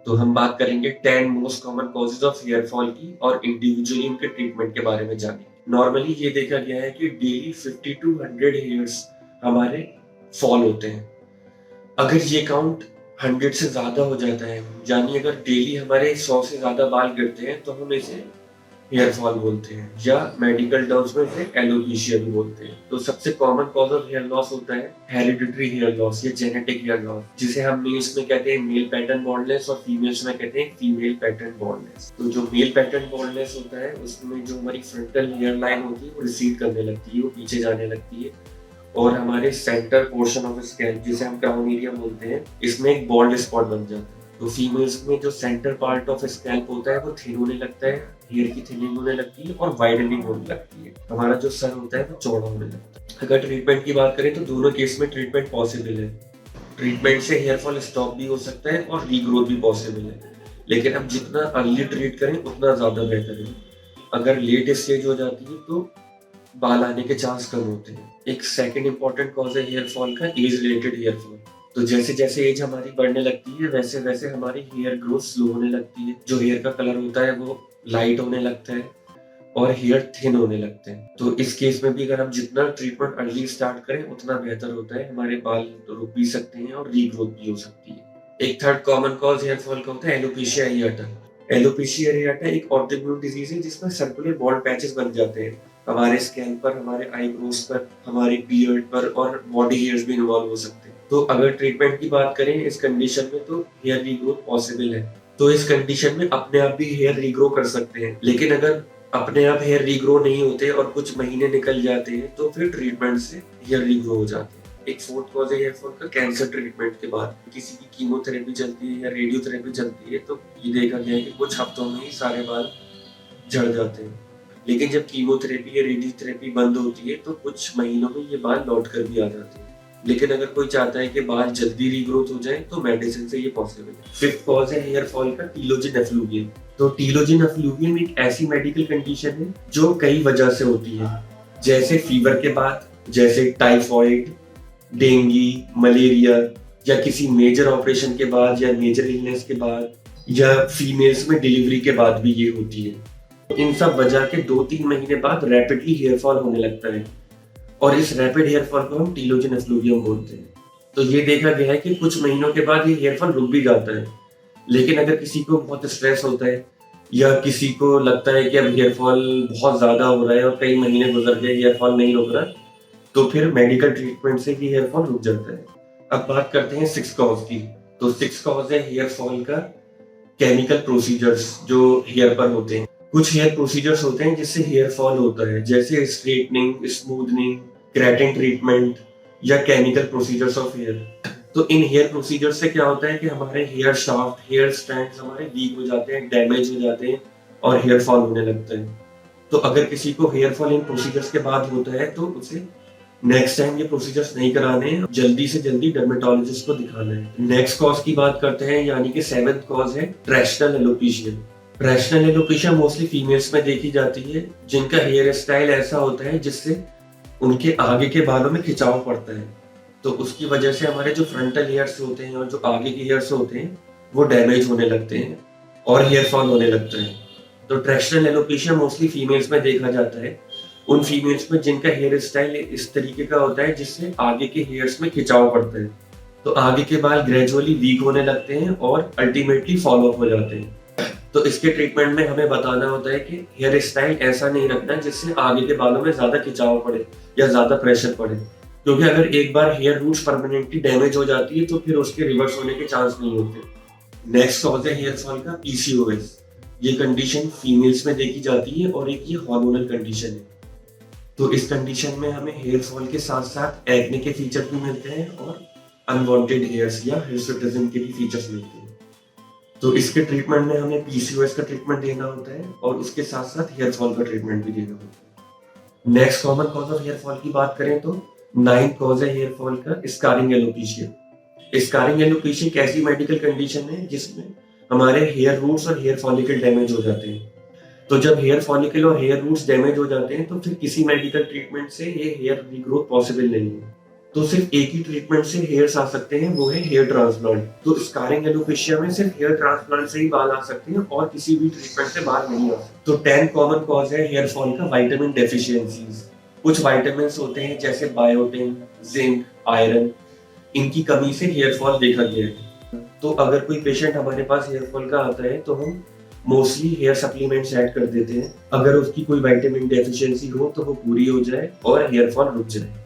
तो हम बात करेंगे 10 most common causes of hair fall की और इंडिविजुअली उनके ट्रीटमेंट के बारे में जानेंगे। नॉर्मली ये देखा गया है कि डेली 50 टू 100 हेयर्स हमारे फॉल होते हैं। अगर ये काउंट 100 से ज़्यादा हो जाता है, यानी अगर डेली हमारे 100 से ज़्यादा बाल गिरते हैं, तो हम इसे हेयर फॉल बोलते हैं या मेडिकल टर्म्स में इसे एलोपेशिया भी बोलते हैं। तो सबसे common cause of hair loss होता है हेरिडिटरी हेयर लॉस या जेनेटिक हेयर लॉस, जिसे हम मेल्स में कहते हैं मेल पैटर्न बॉल्डनेस और फीमेल्स में कहते हैं फीमेल पैटर्न बॉल्डनेस। तो जो मेल पैटर्न बॉल्डनेस होता है उसमें जो हमारी फ्रंटल हेयर लाइन होती है वो रिसीड करने लगती है, वो पीछे जाने लगती है और हमारे सेंटर पोर्शन ऑफ स्कैल्प, जिसे हम क्राउन एरिया बोलते हैं, इसमें एक बॉल्ड स्पॉट बन जाता है। तो फीमेल्स में जो सेंटर पार्ट ऑफ स्कैल्प होता है वो थिन होने लगता है, हेयर की थिनिंग होने लगती है और वाइडनिंग होने लगती है। हमारा जो सर होता है वो चौड़ा होने लगता है। अगर ट्रीटमेंट की बात करें तो दोनों केस में ट्रीटमेंट पॉसिबल है। ट्रीटमेंट से हेयर फॉल स्टॉप भी हो सकता है और रीग्रोथ भी पॉसिबल है, लेकिन हम जितना अर्ली ट्रीट करें उतना ज़्यादा बेहतर है। अगर लेट स्टेज हो जाती है तो बाल आने के चांस कम होते हैं। एक सेकंड इंपॉर्टेंट कॉज है हेयर फॉल का एज रिलेटेड हेयर फॉल। तो जैसे जैसे एज हमारी बढ़ने लगती है वैसे वैसे हमारी हेयर ग्रोथ स्लो होने लगती है, जो हेयर का कलर होता है वो लाइट होने लगता है और हेयर थिन होने लगते हैं। तो इस केस में भी अगर हम जितना ट्रीटमेंट अर्ली स्टार्ट करें उतना बेहतर होता है। हमारे बाल रुक भी सकते हैं और रीग्रोथ भी हो सकती है। एक third common cause hair fall का होता है एलोपेशिया एरियाटा। एलोपेशिया एरियाटा एक ऑटोइम्यून डिजीज है जिसमें सर्कुलर बॉल्ड पैचेस बन जाते हैं हमारे स्कैल्प पर, हमारे आईब्रोज पर, हमारे बियर्ड पर और बॉडी हेयर्स भी इन्वॉल्व हो सकते हैं। तो अगर ट्रीटमेंट की बात करें इस कंडीशन में तो हेयर रीग्रोथ पॉसिबल है। तो इस कंडीशन में अपने आप भी हेयर रीग्रो कर सकते हैं, लेकिन अगर अपने आप हेयर रीग्रो नहीं होते और कुछ महीने निकल जाते हैं तो फिर ट्रीटमेंट से हेयर रीग्रो हो जाते हैं। एक फोर्थ कॉज है हेयर फॉल का कैंसर ट्रीटमेंट के बाद। किसी की कीमोथेरेपी चलती है या रेडियोथेरेपी चलती है तो ये देखा गया है कि कुछ हफ्तों में ही सारे बाल झड़ जाते हैं, लेकिन जब कीमोथेरेपी या रेडियोथेरेपी बंद होती है तो कुछ महीनों में ये बाल लौट कर भी आ जाते हैं। लेकिन अगर कोई चाहता है कि बाल जल्दी रीग्रोथ हो जाए तो मेडिसिन से ये पॉसिबल है। फिफ्थ कॉज है हेयर फॉल का टीलोजिन एफ्लूवियम। तो टीलोजिन एफ्लूवियम एक ऐसी मेडिकल कंडीशन है जो कई वजह से होती है, जैसे फीवर के बाद, जैसे टाइफॉइड, डेंगू, मलेरिया, या किसी मेजर ऑपरेशन के बाद या मेजर इलनेस के बाद, या फीमेल्स में डिलीवरी के बाद भी ये होती है। इन सब वजह के 2-3 महीने बाद रैपिडली हेयर फॉल होने लगता है और इस रैपिड हेयर फॉल को हम टीलोजिन एफ्लूवियम बोलते हैं। तो ये देखा गया है कि कुछ महीनों के बाद ये हेयर फॉल रुक भी जाता है, लेकिन अगर किसी को बहुत स्ट्रेस होता है या किसी को लगता है कि अब हेयर फॉल बहुत ज्यादा हो रहा है और कई महीने गुजर गए हेयर फॉल नहीं रुक रहा, तो फिर मेडिकल ट्रीटमेंट से भी हेयर फॉल रुक जाता है। अब बात करते हैं सिक्स कॉज की। तो सिक्स कॉज है हेयर फॉल का केमिकल प्रोसीजर्स जो हेयर पर होते हैं। कुछ हेयर प्रोसीजर्स होते हैं जिससे हेयर फॉल होता है, जैसे स्ट्रेटनिंग, स्मूथनिंग, केराटिन ट्रीटमेंट या केमिकल प्रोसीजर्स ऑफ हेयर। तो इन हेयर प्रोसीजर से क्या होता है कि हमारे हेयर शाफ्ट, हेयर स्ट्रैंड्स हमारे वीक हो जाते हैं, डैमेज हो जाते हैं और हेयर फॉल होने लगता है। तो अगर किसी को हेयर फॉल इन प्रोसीजर्स के बाद होता है तो उसे नेक्स्ट टाइम ये प्रोसीजर्स नहीं कराने हैं, जल्दी से जल्दी डर्मेटोलॉजिस्ट को दिखाना है। नेक्स्ट कॉज की बात करते हैं, यानी कि सेवेंथ कॉज है ट्रेशनल एलोपेशिया। ट्रेशनल एलोपेशिया मोस्टली फीमेल्स में देखी जाती है जिनका हेयर स्टाइल ऐसा होता है जिससे उनके आगे के बालों में खिंचाव पड़ता है। तो उसकी वजह से हमारे जो फ्रंटल हेयर्स होते हैं और जो आगे के हेयर्स होते हैं वो डैमेज होने लगते हैं और हेयर फॉल होने लगता है। तो ट्रेशनल एलोपेशिया मोस्टली फीमेल्स में देखा जाता है, उन फीमेल्स में जिनका हेयर स्टाइल इस तरीके का होता है जिससे आगे के हेयर्स में खिंचाव पड़ता है। तो आगे के बाल ग्रेजुअली वीक होने लगते हैं और अल्टीमेटली फॉल ऑफ हो जाते हैं। तो इसके ट्रीटमेंट में हमें बताना होता है कि हेयर स्टाइल ऐसा नहीं रखना जिससे आगे के बालों में ज्यादा खिंचाव पड़े या ज्यादा प्रेशर पड़े, क्योंकि अगर एक बार हेयर रूट्स परमानेंटली डैमेज हो जाती है तो फिर उसके रिवर्स होने के चांस नहीं होते। नेक्स्ट कॉज है हेयर फॉल का पीसीओएस। ये कंडीशन फीमेल्स में देखी जाती है और एक ये हार्मोनल कंडीशन है। तो इस कंडीशन में हमें हेयर फॉल के साथ साथ एक्ने के फीचर भी मिलते हैं और अनवांटेड हेयर्स या हिर्सुटिज्म के भी फीचर्स मिलते हैं। तो इसके ट्रीटमेंट में हमें पीसीओएस का ट्रीटमेंट देना होता है और उसके साथ साथ हेयर फॉल का ट्रीटमेंट भी देना होता है। Next common cause of hair fall की बात करें तो नाइन्थ कॉज है हेयर फॉल का स्कारिंग एलोपेशिया। स्कारिंग एलोपेशिया एक ऐसी मेडिकल कंडीशन है जिसमें हमारे हेयर रूट्स और हेयर फॉलिकल डैमेज हो जाते हैं। तो जब हेयर फॉलिकल और हेयर रूट्स डैमेज हो जाते हैं तो फिर किसी मेडिकल ट्रीटमेंट से ये हेयर रीग्रोथ पॉसिबल नहीं है। तो सिर्फ एक ही ट्रीटमेंट से हेयर्स आ सकते हैं, वो है हेयर ट्रांसप्लांट। तो स्कारिंग एलोपेशिया में सिर्फ हेयर ट्रांसप्लांट से ही बाल आ सकते हैं और किसी भी ट्रीटमेंट से बाल नहीं आ सकते। तो 10 कॉमन कॉज है हेयर फॉल का विटामिन डेफिशिएंसीज। कुछ विटामिन होते हैं जैसे बायोटिन, जिंक, आयरन, इनकी कमी से हेयर फॉल देखा गया है। तो अगर कोई पेशेंट हमारे पास हेयर फॉल का आता है तो हम मोस्टली हेयर सप्लीमेंट्स ऐड कर देते हैं, अगर उसकी कोई विटामिन डेफिशिएंसी हो तो वो पूरी हो जाए और हेयर फॉल रुक जाए।